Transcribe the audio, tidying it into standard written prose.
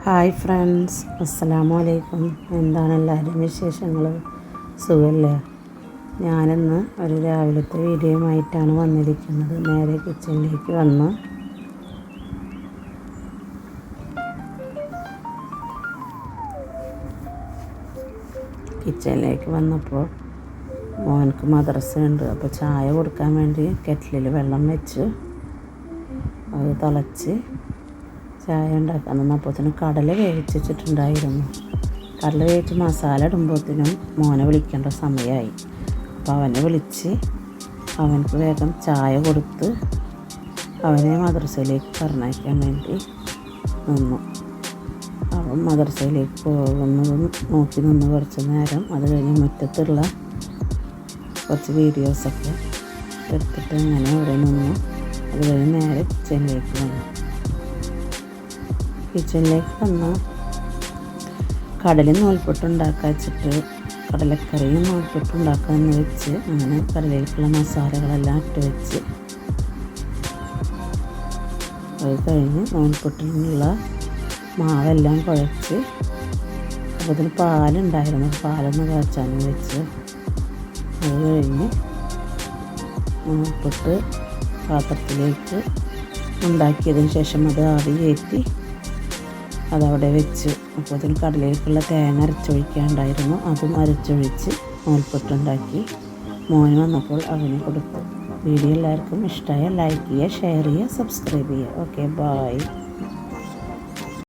Hi friends, അസ്സലാമു അലൈക്കും. എന്താണ് എല്ലാവരും വിശേഷങ്ങൾ? സുഖമല്ലേ? ഞാനിന്ന് ഒരു രാവിലത്തെ വീഡിയോയുമായിട്ടാണ് വന്നിരിക്കുന്നത്. നേരെ കിച്ചണിലേക്ക് വന്ന് വന്നപ്പോൾ മോനക്ക് മദ്രസ ഉണ്ട്. അപ്പോൾ ചായ കൊടുക്കാൻ വേണ്ടി കെറ്റിലിൽ വെള്ളം വെച്ച് അത് തിളച്ച് ചായ ഉണ്ടാക്കാൻ നിന്നപ്പോഴത്തേനും കടല വേവിച്ചിട്ടുണ്ടായിരുന്നു. കടല വേവിച്ച് മസാല ഇടുമ്പോഴത്തേനും മോനെ വിളിക്കേണ്ട സമയമായി. അപ്പോൾ അവനെ വിളിച്ച് അവനക്ക് വേഗം ചായ കൊടുത്ത് അവനെ മദ്രസയിലേക്ക് പറഞ്ഞയക്കാൻ വേണ്ടി നിന്നു. അവൻ മദ്രസയിലേക്ക് പോകുന്നതും നോക്കി നിന്ന് കുറച്ച് നേരം. അത് കഴിഞ്ഞ് മുറ്റത്തുള്ള കുറച്ച് വീഡിയോസൊക്കെ എടുത്തിട്ട് അങ്ങനെ അവിടെ നിന്നു. അത് കഴിഞ്ഞ് നേരെ കിച്ചണിലേക്ക് വന്ന് കടലും നൂൽപുട്ടുണ്ടാക്കാൻ വെച്ചിട്ട് കടലക്കറിയും നൂൽപുട്ടുണ്ടാക്കാമെന്ന് വെച്ച് അങ്ങനെ കടലിലേക്കുള്ള മസാലകളെല്ലാം ഇട്ട് വെച്ച് അത് കഴിഞ്ഞ് നൂൽപുട്ടിനുള്ള മാവെല്ലാം കുഴച്ച് അപ്പോൾ അതിന് പാലുണ്ടായിരുന്നു. പാലൊന്ന് കാച്ചാനും വെച്ച് അത് കഴിഞ്ഞ് നൂൽപുട്ട് പാത്രത്തിലേക്ക് ഉണ്ടാക്കിയതിന് ശേഷം അത് ആവി കയറ്റി അതവിടെ വെച്ച്. അപ്പോൾ അതിന് കടലിലേക്കുള്ള തേങ്ങ അരച്ചൊഴിക്കാനുണ്ടായിരുന്നു. അതും അരച്ചൊഴിച്ച് നൂൽപുട്ടുണ്ടാക്കി മോന് വന്നപ്പോൾ അവന് കൊടുത്തു. വീഡിയോ എല്ലാവർക്കും ഇഷ്ടമായ ലൈക്ക് ചെയ്യുക, ഷെയർ ചെയ്യുക, സബ്സ്ക്രൈബ് ചെയ്യുക. Okay, by.